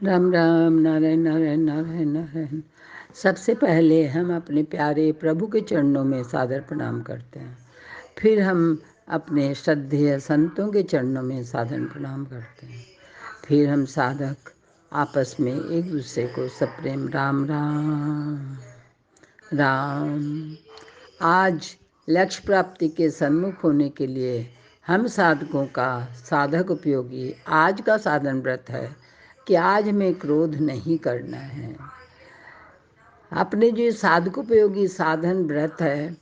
राम राम, नारायण नारायण नारायण नारायण। सबसे पहले हम अपने प्यारे प्रभु के चरणों में सादर प्रणाम करते हैं। फिर हम अपने श्रद्धेय संतों के चरणों में सादर प्रणाम करते हैं। फिर हम साधक आपस में एक दूसरे को सप्रेम राम राम राम। आज लक्ष्य प्राप्ति के सन्मुख होने के लिए हम साधकों का साधक उपयोगी आज का साधन व्रत है कि आज हमें क्रोध नहीं करना है। अपने जो साधकोपयोगी साधन व्रत है,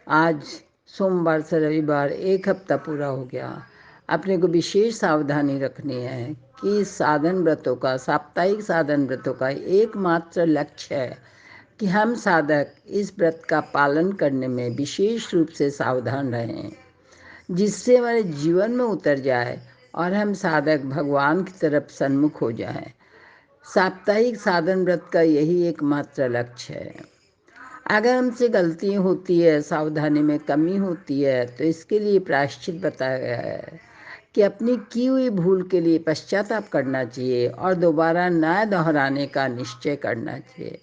आज सोमवार से रविवार एक हफ्ता पूरा हो गया। अपने को विशेष सावधानी रखनी है कि साधन व्रतों का, साप्ताहिक साधन व्रतों का एकमात्र लक्ष्य है कि हम साधक इस व्रत का पालन करने में विशेष रूप से सावधान रहें, जिससे हमारे जीवन में उतर जाए और हम साधक भगवान की तरफ सन्मुख हो जाएं। साप्ताहिक साधन व्रत का यही एकमात्र लक्ष्य है। अगर हमसे गलती होती है, सावधानी में कमी होती है, तो इसके लिए प्रायश्चित बताया गया है कि अपनी की हुई भूल के लिए पश्चाताप करना चाहिए और दोबारा न दोहराने का निश्चय करना चाहिए।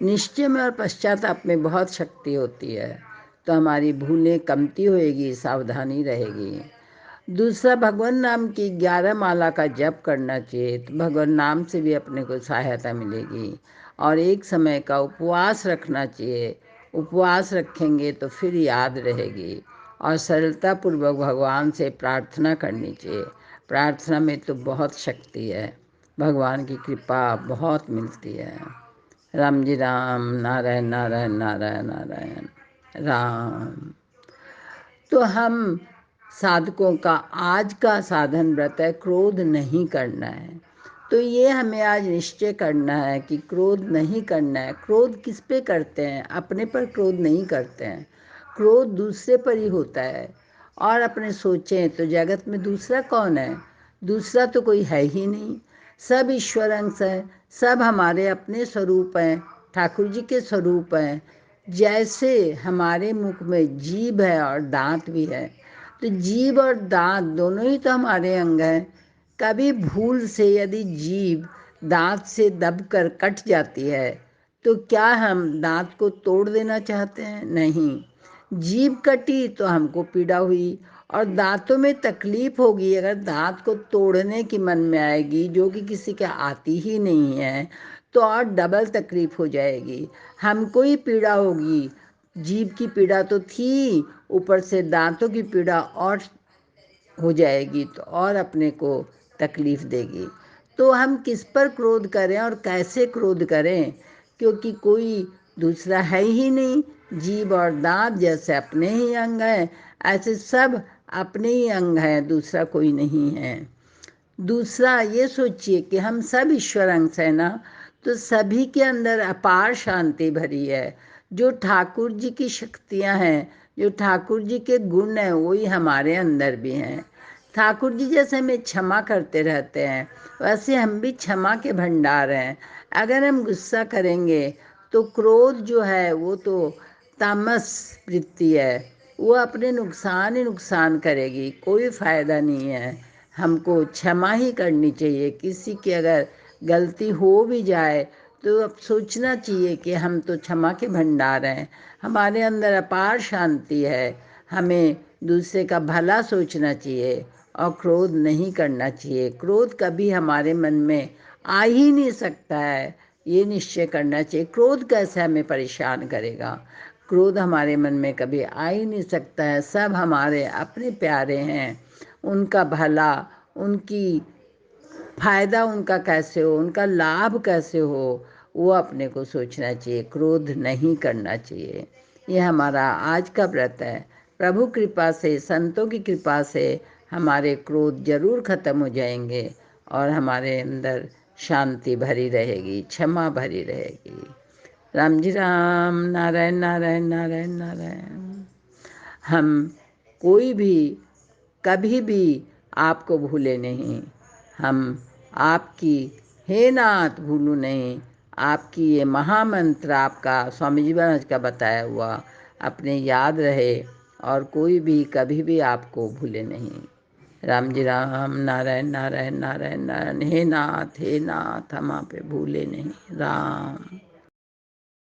निश्चय में और पश्चाताप में बहुत शक्ति होती है, तो हमारी भूलें कमती होएगी, सावधानी रहेगी। दूसरा, भगवान नाम की 11 माला का जप करना चाहिए, तो भगवान नाम से भी अपने को सहायता मिलेगी। और एक समय का उपवास रखना चाहिए, उपवास रखेंगे तो फिर याद रहेगी। और सरलतापूर्वक भगवान से प्रार्थना करनी चाहिए। प्रार्थना में तो बहुत शक्ति है, भगवान की कृपा बहुत मिलती है। राम जी राम, नारायण नारायण नारायण नारायण राम। तो हम साधकों का आज का साधन व्रत है क्रोध नहीं करना है। तो ये हमें आज निश्चय करना है कि क्रोध नहीं करना है। क्रोध किस पे करते हैं? अपने पर क्रोध नहीं करते हैं, क्रोध दूसरे पर ही होता है। और अपने सोचें तो जगत में दूसरा कौन है? दूसरा तो कोई है ही नहीं। सब ईश्वर अंश हैं, सब हमारे अपने स्वरूप हैं, ठाकुर जी के स्वरूप हैं। जैसे हमारे मुख में जीभ है और दांत भी है, तो जीभ और दांत दोनों ही तो हमारे अंग हैं। कभी भूल से यदि जीभ दांत से दबकर कट जाती है, तो क्या हम दांत को तोड़ देना चाहते हैं? नहीं। जीभ कटी तो हमको पीड़ा हुई और दांतों में तकलीफ होगी। अगर दांत को तोड़ने की मन में आएगी, जो कि किसी के आती ही नहीं है, तो और डबल तकलीफ हो जाएगी, हमको ही पीड़ा होगी। जीभ की पीड़ा तो थी, ऊपर से दांतों की पीड़ा और हो जाएगी, तो और अपने को तकलीफ देगी। तो हम किस पर क्रोध करें और कैसे क्रोध करें? क्योंकि कोई दूसरा है ही नहीं। जीभ और दांत जैसे अपने ही अंग हैं, ऐसे सब अपने ही अंग हैं, दूसरा कोई नहीं है। दूसरा, ये सोचिए कि हम सब ईश्वर अंश है ना, तो सभी के अंदर अपार शांति भरी है। जो ठाकुर जी की शक्तियाँ हैं, जो ठाकुर जी के गुण हैं, वही हमारे अंदर भी हैं। ठाकुर जी जैसे हमें क्षमा करते रहते हैं, वैसे हम भी क्षमा के भंडार हैं। अगर हम गुस्सा करेंगे तो क्रोध जो है वो तो तामस वृत्ति है, वो अपने नुकसान ही नुकसान करेगी, कोई फायदा नहीं है। हमको क्षमा ही करनी चाहिए। किसी की अगर गलती हो भी जाए तो अब सोचना चाहिए कि हम तो क्षमा के भंडार हैं, हमारे अंदर अपार शांति है। हमें दूसरे का भला सोचना चाहिए और क्रोध नहीं करना चाहिए। क्रोध कभी हमारे मन में आ ही नहीं सकता है, ये निश्चय करना चाहिए। क्रोध कैसे हमें परेशान करेगा? क्रोध हमारे मन में कभी आ ही नहीं सकता है। सब हमारे अपने प्यारे हैं, उनका भला, उनकी फायदा उनका कैसे हो, उनका लाभ कैसे हो, वो अपने को सोचना चाहिए। क्रोध नहीं करना चाहिए। ये हमारा आज का व्रत है। प्रभु कृपा से, संतों की कृपा से हमारे क्रोध जरूर खत्म हो जाएंगे और हमारे अंदर शांति भरी रहेगी, क्षमा भरी रहेगी। राम जी राम, नारायण नारायण नारायण नारायण। हम कोई भी कभी भी आपको भूले नहीं। हम आपकी, हे नाथ भूलू नहीं, आपकी ये महामंत्र आपका स्वामी जी महाराज का बताया हुआ अपने याद रहे और कोई भी कभी भी आपको भूले नहीं। राम जी राम, नारायण नारायण नारायण नारायण, हे नाथ हम आप पे भूले नहीं, राम।